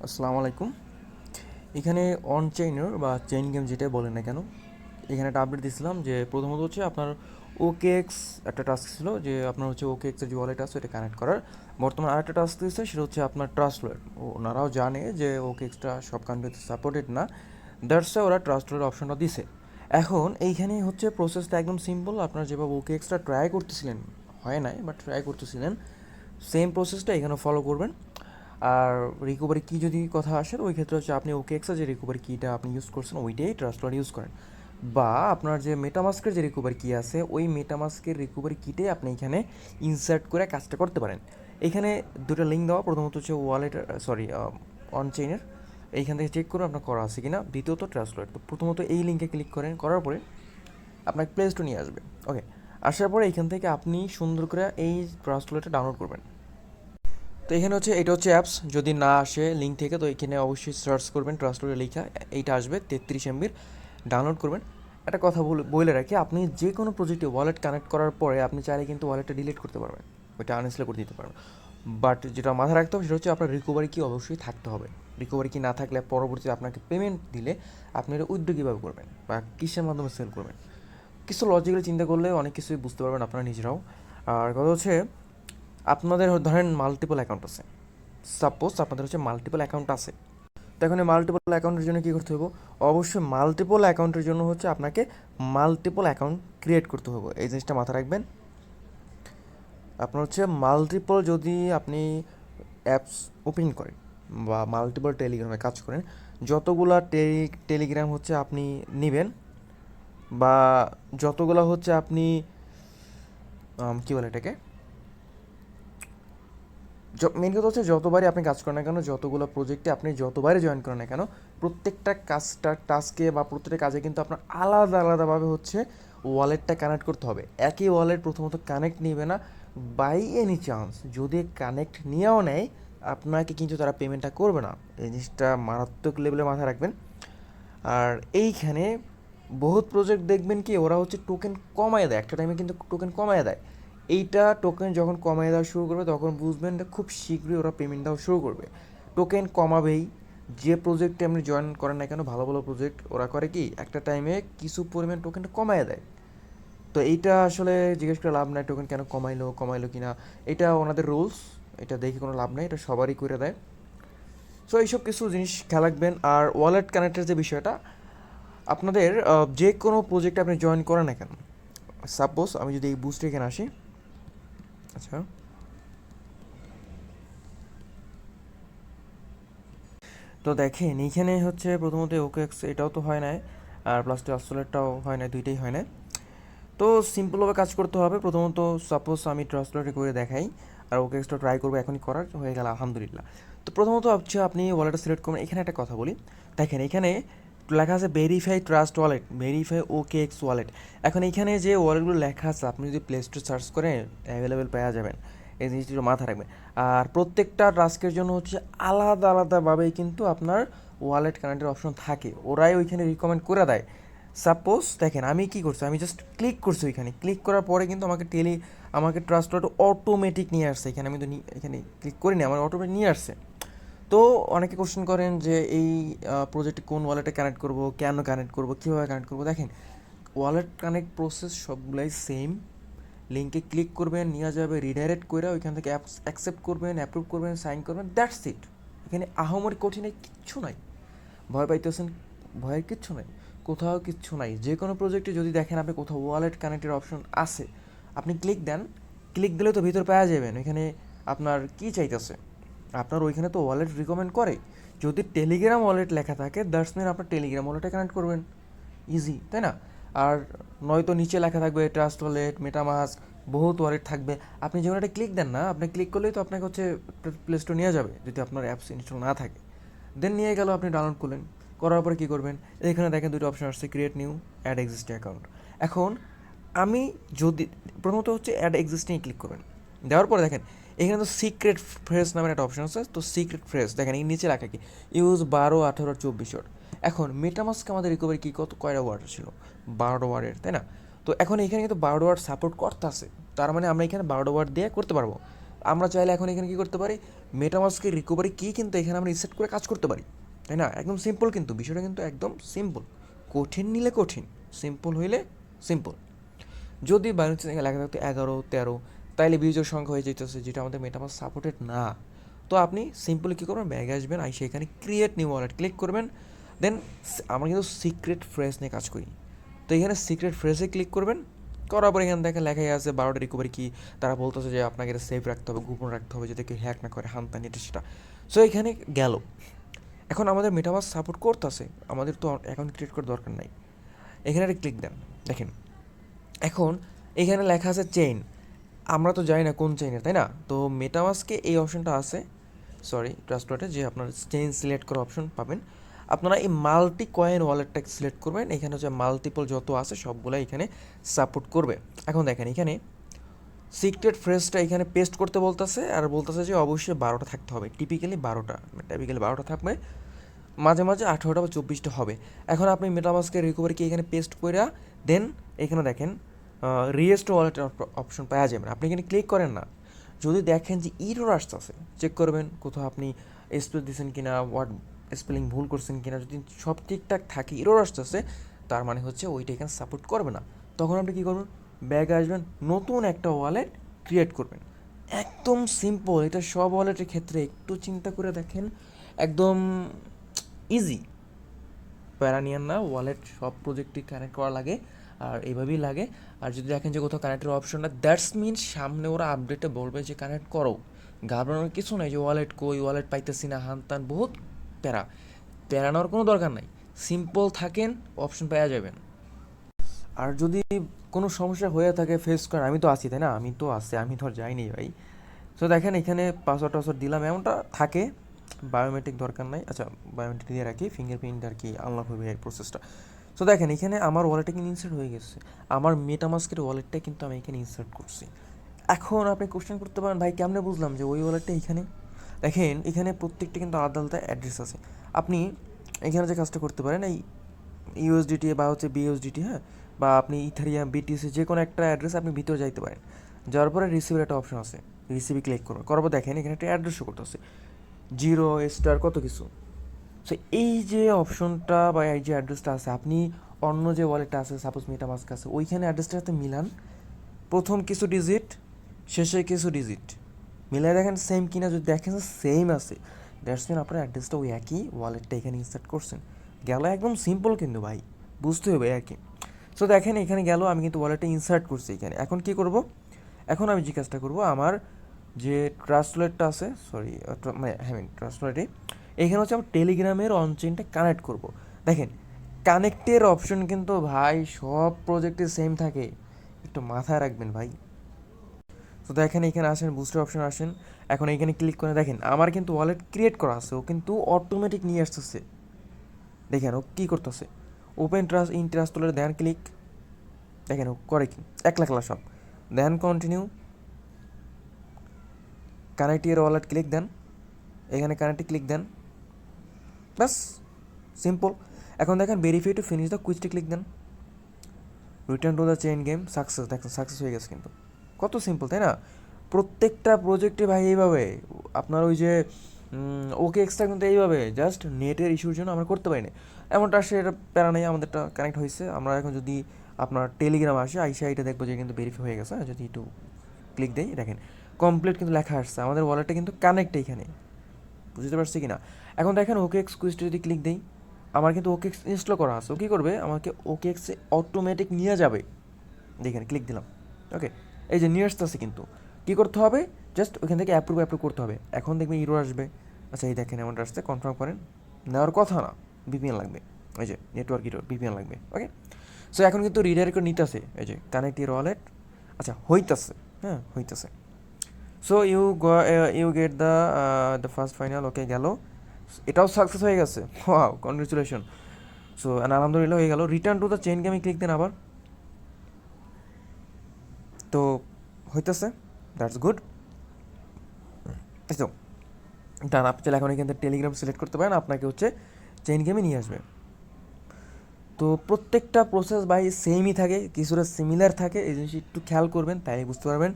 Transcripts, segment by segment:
আসসালামু আলাইকুম। এখানে অন চেইনের বা চেইন গেম যেটাই বলেন না কেন, এখানে একটা আপডেট দিয়েছিলাম যে প্রথমত হচ্ছে আপনার ওকেএক্স একটা টাস্ক ছিল যে আপনার হচ্ছে ওকেএক্সের যে ওয়ালেট আছে এটা কানেক্ট করার। বর্তমানে আরেকটা টাস্ক দিয়েছে, সেটা হচ্ছে আপনার ট্রাস্ট ওয়ালেট। ওনারাও জানে যে ওকেএক্সটা সব কান্ট্রিতে সাপোর্টেড না, দ্যাটস ওরা ট্রাস্ট ওয়ালেট অপশনটা দিছে। এখন এইখানে হচ্ছে প্রসেসটা একদম সিম্পল। আপনার যেভাবে ওকেএক্সটা ট্রাই করতেছিলেন, হয় নাই বাট ট্রাই করতেছিলেন, সেম প্রসেসটা এখানে ফলো করবেন। আর রিকভারি কি যদি কথা আসে, ওই ক্ষেত্রে হচ্ছে আপনি ওকে এক্সা যে রিকভারি কিটা আপনি ইউজ করছেন ওইটাই ট্রাস্ট ওয়ালেট ইউজ করেন, বা আপনার যে মেটামাস্কের যে রিকভারি কি আছে ওই মেটামাস্কের রিকভারি কিটে আপনি এখানে ইনসার্ট করে কাজটা করতে পারেন। এখানে দুটো লিঙ্ক দেওয়া, প্রথমত হচ্ছে ওয়ালেট, সরি, অন চেইনের। এইখান থেকে চেক করুন আপনার করা আছে কি না। দ্বিতীয়ত ট্রাস্ট ওয়ালেট। তো প্রথমত এই লিঙ্কে ক্লিক করেন, করার পরে আপনার প্লে স্টোর নিয়ে আসবে। ওকে, আসার পরে এইখান থেকে আপনি সুন্দর করে এই ট্রাস্ট ওয়ালেটটা ডাউনলোড করবেন। তো এখানে হচ্ছে এটা হচ্ছে অ্যাপস, যদি না আসে লিঙ্ক থেকে তো এখানে অবশ্যই সার্চ করবেন ট্রাস্ট ওয়ালেট লেখা, এইটা আসবে 33 MB ডাউনলোড করবেন। একটা কথা বলে রাখি, আপনি যে কোনো প্রজেক্টে ওয়ালেট কানেক্ট করার পরে আপনি চাইলে কিন্তু ওয়ালেটটা ডিলিট করতে পারবেন, ওইটা আনইনস্টল করে দিতে পারবেন। বাট যেটা মাথায় রাখতে হবে সেটা হচ্ছে আপনার রিকভারি কি অবশ্যই থাকতে হবে। রিকভারি কি না থাকলে পরবর্তীতে আপনাকে পেমেন্ট দিলে আপনি এটা উইথড্র কীভাবে করবেন বা কিসের মাধ্যমে সেল করবেন, কিছু লজিক্যালি চিন্তা করলে অনেক কিছুই বুঝতে পারবেন আপনারা নিজেরাও। আর কথা হচ্ছে, আপনাদের ধরেন মাল্টিপল অ্যাকাউন্ট আছে, সাপোজ আপনাদের হচ্ছে মাল্টিপল অ্যাকাউন্ট আছে। তো এখন এই মাল্টিপল অ্যাকাউন্টের জন্য কী করতে হবে? অবশ্যই মাল্টিপল অ্যাকাউন্টের জন্য হচ্ছে আপনাকে মাল্টিপল অ্যাকাউন্ট ক্রিয়েট করতে হবে, এই জিনিসটা মাথায় রাখবেন। আপনার হচ্ছে মাল্টিপল, যদি আপনি অ্যাপস ওপেন করেন বা মাল্টিপল টেলিগ্রামে কাজ করেন, যতগুলা টেলিগ্রাম হচ্ছে আপনি নেবেন, বা যতগুলা হচ্ছে আপনি কী বলে এটাকে, মেন কথা হচ্ছে যতবারই আপনি কাজ করেন না কেন, যতগুলো প্রজেক্টে আপনি যতবারই জয়েন করেন না কেন, প্রত্যেকটা কাজটা টাস্কে বা প্রত্যেকটা কাজে কিন্তু আপনার আলাদা আলাদাভাবে হচ্ছে ওয়ালেটটা কানেক্ট করতে হবে। একই ওয়ালেট প্রথমত কানেক্ট নিবে না। বাই এনি চান্স যদি কানেক্ট নিয়েও নেয়, আপনাকে কিন্তু তারা পেমেন্টটা করবে না। এই জিনিসটা মারাত্মক লেভেলে মাথায় রাখবেন। আর এইখানে বহুত প্রজেক্ট দেখবেন কি ওরা হচ্ছে টোকেন কমায় দেয়, একটা টাইমে কিন্তু টোকেন কমায় দেয়। এইটা টোকেন যখন কমায় দেওয়া শুরু করবে তখন বুঝবেন খুব শীঘ্রই ওরা পেমেন্ট দেওয়া শুরু করবে। টোকেন কমাবেই। যে প্রজেক্টে আপনি জয়েন করেন না কেন, ভালো ভালো প্রজেক্ট ওরা করে কি একটা টাইমে কিছু পরিমাণ টোকেনটা কমায় দেয়। তো এইটা আসলে জিজ্ঞেস করে লাভ নাই টোকেন কেন কমাইলো কমাইলো কি না, এটা ওনাদের রুলস, এটা দেখে কোনো লাভ নাই, এটা সবারই করে দেয়। সো এইসব কিছু জিনিস খেয়াল রাখবেন। আর ওয়ালেট কানেক্টের যে বিষয়টা, আপনাদের যে কোনো প্রজেক্টে আপনি জয়েন করেন না কেন, সাপোজ আমি যদি এই বুস্টে এখানে আসি, আচ্ছা, তো দেখেন এইখানে হচ্ছে প্রথমত ওকেএক্স এটাও তো হয় না, আর প্লাস ট্রান্সলেটটাও হয় না, দুইটাই হয় না। তো সিম্পলভাবে কাজ করতে হবে। প্রথমত সাপোজ আমি ট্রান্সলেটে করে দেখাই, আর ওকেএক্সটা ট্রাই করবো, এখনই করার হয়ে গেল আলহামদুলিল্লাহ। তো প্রথমত হচ্ছে আপনি ওয়ালেটটা সিলেক্ট করবেন। এখানে একটা কথা বলি, দেখেন এখানে লেখা আছে verify trust wallet, verify OKX wallet. এখন এখানে যে ওয়ালেটগুলো লেখা আছে আপনি যদি প্লে স্টোর সার্চ করেন অ্যাভেলেবেল পাওয়া যাবেন, এই জিনিসটি মাথায় রাখবেন। আর প্রত্যেকটা টাস্কের জন্য হচ্ছে আলাদা আলাদাভাবেই কিন্তু আপনার ওয়ালেট কানেক্টের অপশন থাকে, ওরাই ওইখানে রিকমেন্ড করে দেয়। সাপোজ দেখেন আমি কি করছি, আমি জাস্ট ক্লিক করছি, ওইখানে ক্লিক করার পরে কিন্তু আমাকে ট্রাস্ট ওয়ালেট অটোমেটিক নিয়ে আসছে। এখানে আমি তো এখানে ক্লিক করিনি, আমার অটোমেটিক নিয়ে আসছে। তো অনেকে কোশ্চেন করেন যে এই প্রজেক্টে কোন ওয়ালেটে কানেক্ট করব, কেন কানেক্ট করব, কীভাবে কানেক্ট করব। দেখেন ওয়ালেট কানেক্ট প্রসেস সবগুলাই সেম। লিঙ্কে ক্লিক করবেন, নিয়ে যাবে রিডাইরেক্ট করে, ওইখান থেকে অ্যাপস অ্যাকসেপ্ট করবেন, অ্যাপ্রুভ করবেন, সাইন করবেন, দ্যাটস ইট। এখানে আহামরি কঠিন কিচ্ছু নাই। ভয় পাইতেছেন, ভয়ের কিচ্ছু নাই, কোথাও কিচ্ছু নাই। যে কোনো প্রজেক্টে যদি দেখেন আপনি কোথাও ওয়ালেট কানেক্টের অপশন আছে, আপনি ক্লিক দেন, ক্লিক দিলে তো ভিতর পাওয়া যাবেন। ওইখানে আপনার কি চাইতেছে, আপনার ওইখানে তো ওয়ালেট রিকমেন্ড করে। যদি টেলিগ্রাম ওয়ালেট লেখা থাকে দ্যাটস মিন আপনার টেলিগ্রাম ওয়ালেটে কানেক্ট করবেন, ইজি, তাই না? আর নয়তো নিচে লেখা থাকবে ট্রাস্ট ওয়ালেট, মেটামাস্ক, বহুত ওয়ালেট থাকবে। আপনি যখন একটা ক্লিক দেন না, আপনি ক্লিক করলেই তো আপনাকে হচ্ছে প্লে স্টোর নিয়ে যাবে যদি আপনার অ্যাপস ইনস্টল না থাকে। দেন নিয়ে গেল, আপনি ডাউনলোড করলেন, করার পরে কী করবেন, এখানে দেখেন দুটো অপশন আসছে, create new, add existing account. এখন আমি যদি প্রথমত হচ্ছে অ্যাড এক্সিস্টিং ক্লিক করবেন, দেওয়ার পরে দেখেন এখানে তো সিক্রেট ফ্রেজ নামের একটা অপশন আছে। তো সিক্রেট ফ্রেজ দেখেন এই নিচে লেখা কি, ইউজ 12, 18, 24 ওয়ার্ড। এখন মেটামাস্ক আমাদের রিকভারি কি কয়টা ওয়ার্ড ছিল, 12 ওয়ার্ডের, তাই না? তো এখন এখানে কিন্তু 12 ওয়ার্ড সাপোর্ট করতে আছে, তার মানে আমরা এখানে 12 ওয়ার্ড দিয়ে করতে পারবো। আমরা চাইলে এখন এখানে কী করতে পারি, মেটামাস্কের রিকভারি কি কিন্তু এখানে আমরা রিসেট করে কাজ করতে পারি, তাই না? একদম সিম্পল, কিন্তু বিষয়টা কিন্তু একদম সিম্পল। কঠিন নিলে কঠিন, সিম্পল হইলে সিম্পল। যদি বাইনান্স লেখা থাকতো 11, 13, তাইলে বিজোড় সংখ্যা হয়ে যেতেছে, যেটা আমাদের মেটামাস্ক সাপোর্টেড না। তো আপনি সিম্পলি কী করবেন, ব্যাগে আসবেন, আইসে এখানে ক্রিয়েট নিউ ওয়ালেট ক্লিক করবেন। দেন আমরা কিন্তু সিক্রেট ফ্রেজ নিয়ে কাজ করি, তো এখানে সিক্রেট ফ্রেজে ক্লিক করবেন। করার পর এখানে দেখেন লেখাই আছে 12টা রিকভারি কি, তারা বলতেছে যে আপনাকে এটা সেফ রাখতে হবে, গোপন রাখতে হবে, যাতে কেউ হ্যাক না করে, হানতান এটা সেটা। সো এখানে গেল। এখন আমাদের মেটামাস্ক সাপোর্ট করতেছে, আমাদের তো অ্যাকাউন্ট ক্রিয়েট করার দরকার নাই। এখানে একটা ক্লিক দেন, দেখেন এখন এখানে লেখা আছে চেইন, আমরা তো জানি না কোন চেইনের, তাই না? তো মেটামাস্কে এই অপশনটা আছে, সরি ট্রাস্ট ওয়ালেটে, যে আপনার চেইন সিলেক্ট করার অপশন পাবেন। আপনারা এই মাল্টি কয়েন ওয়ালেটটা সিলেক্ট করবেন, এখানে হচ্ছে মাল্টিপল যত আছে সবগুলো এখানে সাপোর্ট করবে। এখন দেখেন এখানে সিক্রেট ফ্রেজটা এখানে পেস্ট করতে বলতেছে, আর বলতেছে যে অবশ্যই 12টা থাকতে হবে, টিপিক্যালি 12টা থাকবে, মাঝে মাঝে 18টা বা 24টা হবে। এখন আপনি মেটামাস্কের রিকভারিকে এখানে পেস্ট করে দেন এখানে দেখেন রিয়েস্টোর ওয়ালেটের অপশন পাওয়া যাবে। আপনি এখানে ক্লিক করেন না, যদি দেখেন যে ইরর আসতেছে, চেক করবেন কোথাও আপনি স্পেস দিচ্ছেন কিনা, ওয়ার্ড স্পেলিং ভুল করছেন কিনা। যদি সব ঠিকঠাক থাকে, ইরর আসতেছে, তার মানে হচ্ছে ওইটা এখানে সাপোর্ট করবে না। তখন আপনি কী করবেন, ব্যাগে আসবেন, নতুন একটা ওয়ালেট ক্রিয়েট করবেন। একদম সিম্পল, এটা সব ওয়ালেটের ক্ষেত্রে একটু চিন্তা করে দেখেন, একদম ইজি, প্যারা নিয়েন না। ওয়ালেট সব প্রজেক্টই কানেক্ট করা লাগে, আর এইভাবেই লাগে। আর যদি দেখেন যে কোথাও কানেক্টের অপশনটা, দ্যাটস মিন সামনে ওরা আপডেটে বলবে যে কানেক্ট করো। ঘাবড়ানোর কিছু নাই যে ওয়ালেট কই, ওয়ালেট পাইতেছি না, হান তান বহুত প্যারা নেওয়ার কোনো দরকার নাই। সিম্পল থাকেন, অপশন পাওয়া যাবেন। আর যদি কোনো সমস্যা হয়ে থাকে ফেস করেন, আমি তো আছি, তাই না? আমি তো আছি, আমি তো আর যাইনি ভাই। সো দেখেন এখানে পাসওয়ার্ড টাসওয়ার্ড দিলাম, এমনটা থাকে। বায়োমেট্রিক দরকার নাই, আচ্ছা বায়োমেট্রিক দিয়ে রাখি, ফিঙ্গারপ্রিন্ট আর কি আনলক হবে এই প্রসেসটা। সো দেখেন এখানে আমার ওয়ালেটে কিন্তু ইনসার্ট হয়ে গেছে, আমার মেটামাস্কের ওয়ালেটটা কিন্তু আমি এখানে ইনসার্ট করছি। এখন আপনি কোশ্চেন করতে পারেন, ভাই কেমনে বুঝলাম যে ওই ওয়ালেটটা এখানে? দেখেন এখানে প্রত্যেকটা কিন্তু আলাদা আলাদা অ্যাড্রেস আছে। আপনি এখানে যে কাজটা করতে পারেন, এই ইউএসডিটি বা হচ্ছে বিএসডিটি, হ্যাঁ, বা আপনি ইথারিয়াম, বিটিসি, যে কোনো একটা অ্যাড্রেস আপনি ভিতরে যাইতে পারেন। যাওয়ার পরে রিসিভের একটা অপশন আছে, রিসিভে ক্লিক করবেন, করার পর দেখেন এখানে একটা অ্যাড্রেস শো করতেছে, জিরো স্টার কত কিছু। সো এই যে অপশনটা বা এই যে অ্যাড্রেসটা আছে, আপনি অন্য যে ওয়ালেটটা আছে, সাপোজ মেটামাস্ক আছে, ওইখানে অ্যাড্রেসটার সাথে মিলান, প্রথম কিছু ডিজিট, শেষে কিছু ডিজিট মিলাই দেখেন সেম কিনা। যদি দেখেন সেম আছে, দ্যাটস মিন আপনার অ্যাড্রেসটা ওই একই, ওয়ালেটটা এখানে ইনসার্ট করছেন। গেল, একদম সিম্পল কিন্তু ভাই, বুঝতে হবে আর কি। সো দেখেন এখানে গেল, আমি কিন্তু ওয়ালেটটা ইনসার্ট করছি এখানে। এখন কি করব, এখন আমি যে কাজটা করবো, আমার যে ট্রান্সলেটটা আছে, সরি মানে হ্যাঁ ট্রান্সলেটে, এখানে হচ্ছে আমার টেলিগ্রামের অনচেনটা কানেক্ট করব। দেখেন কানেক্টের অপশন কিন্তু ভাই সব প্রজেক্টে সেম থাকে, একটু মাথায় রাখবেন ভাই। তো দেখেন এখানে আসেন, বুস্টার অপশন আসেন, এখন এইখানে ক্লিক করে দেখেন আমার কিন্তু ওয়ালেট ক্রিয়েট করা আছে, ও কিন্তু অটোমেটিক নিয়ে আসতেছে। দেখেন ও কী করতেছে, ওপেন ট্রাস্ট ইন ট্রাস্ট তোলার দেন ক্লিক, দেখেন ও করে কি, এক লাখ সব দেন, continue, connect your wallet click দেন, এখানে কানেক্টে ক্লিক দেন, বাস সিম্পল। এখন দেখেন ভেরিফাই টু ফিনিশ দ্য কুইজটি ক্লিক দেন, return to the chain game, success. দেখেন সাকসেস হয়ে গেছে, কিন্তু কত সিম্পল, তাই না? প্রত্যেকটা প্রজেক্টে ভাই এইভাবে, আপনার ওই যে ওকে এক্সট্রা কিন্তু এইভাবে জাস্ট নেটের ইস্যুর জন্য আমরা করতে পারি না। এমনটা আসে, এটা প্যারা নেই, আমাদেরটা কানেক্ট হয়েছে। আমরা এখন যদি আপনার টেলিগ্রাম আসে, আইসা এটা দেখবো যে কিন্তু ভেরিফাই হয়ে গেছে। যদি একটু ক্লিক দেই, দেখেন কমপ্লিট কিন্তু লেখা আসছে, আমাদের ওয়ালেটটা কিন্তু কানেক্ট এইখানে, বুঝতে পারছি কি না? এখন দেখেন ওকে এক্স কুইজটা যদি ক্লিক দেই, আমার কিন্তু ওকে এক্স ইনস্টল করা আছে, ও কী করবে, আমাকে ওকে এক্সে অটোমেটিক নিয়ে যাবে। দেখেন ক্লিক দিলাম, ওকে, এই যে নিয়ে আসতেছে। কিন্তু কী করতে হবে, জাস্ট ওইখান থেকে অ্যাপ্রুভ করতে হবে। এখন দেখবেন ইরো আসবে, আচ্ছা এই দেখেন এমনটা আসছে, কনফার্ম করেন, নেওয়ার কথা না, ভিপিএন লাগবে, এই যে নেটওয়ার্ক ইরো, ভিপিএন লাগবে, ওকে। সো এখন কিন্তু রিডাইরেক্ট করে নিতেছে, এই যে কানেক্ট ইউর ওয়ালেট, আচ্ছা হইতাছে, হ্যাঁ হইতাছে। So you get the first final, okay গেল, এটাও সাকসেস হয়ে গেছে, ওয়াও কনগ্রেচুলেশন। সো আলহামদুলিল্লাহ হয়ে গেল। রিটার্ন টু দ্য চেইন গেমে ক্লিক দেন আবার, তো হইতেছে, দ্যাটস গুড। তো ডান, আপনি চাইলে এখন এখান থেকে টেলিগ্রাম সিলেক্ট করতে পারেন, আপনাকে হচ্ছে চেইন গেমে নিয়ে আসবে। তো প্রত্যেকটা প্রসেস ভাই সেমই থাকে, কিছুটা সিমিলার থাকে, এই জিনিসটা একটু খেয়াল করবেন, তাই বুঝতে পারবেন।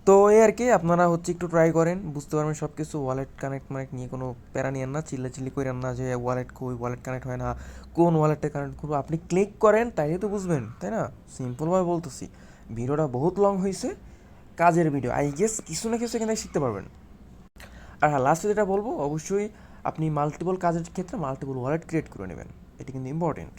তো এই আর কি, আপনারা হচ্ছে একটু ট্রাই করেন, বুঝতে পারবেন সব কিছু। ওয়ালেট কানেক্ট মানেক্ট নিয়ে কোনো প্যারা নিয়েন না, চিল্লি করেন না যে ওয়ালেট কই, ওয়ালেট কানেক্ট হয় না, কোন ওয়ালেটে কানেক্ট করবো। আপনি ক্লিক করেন তাইলে তো বুঝবেন, তাই না? সিম্পলভাবে বলতেছি। ভিডিওটা বহুত লং হয়েছে, কাজের ভিডিও, আই গেস কিছু না কিছু এখান থেকে শিখতে পারবেন। আর হ্যাঁ, লাস্টে যেটা বলবো, অবশ্যই আপনি মাল্টিপল কাজের ক্ষেত্রে মাল্টিপল ওয়ালেট ক্রিয়েট করে নেবেন, এটা কিন্তু ইম্পর্টেন্ট।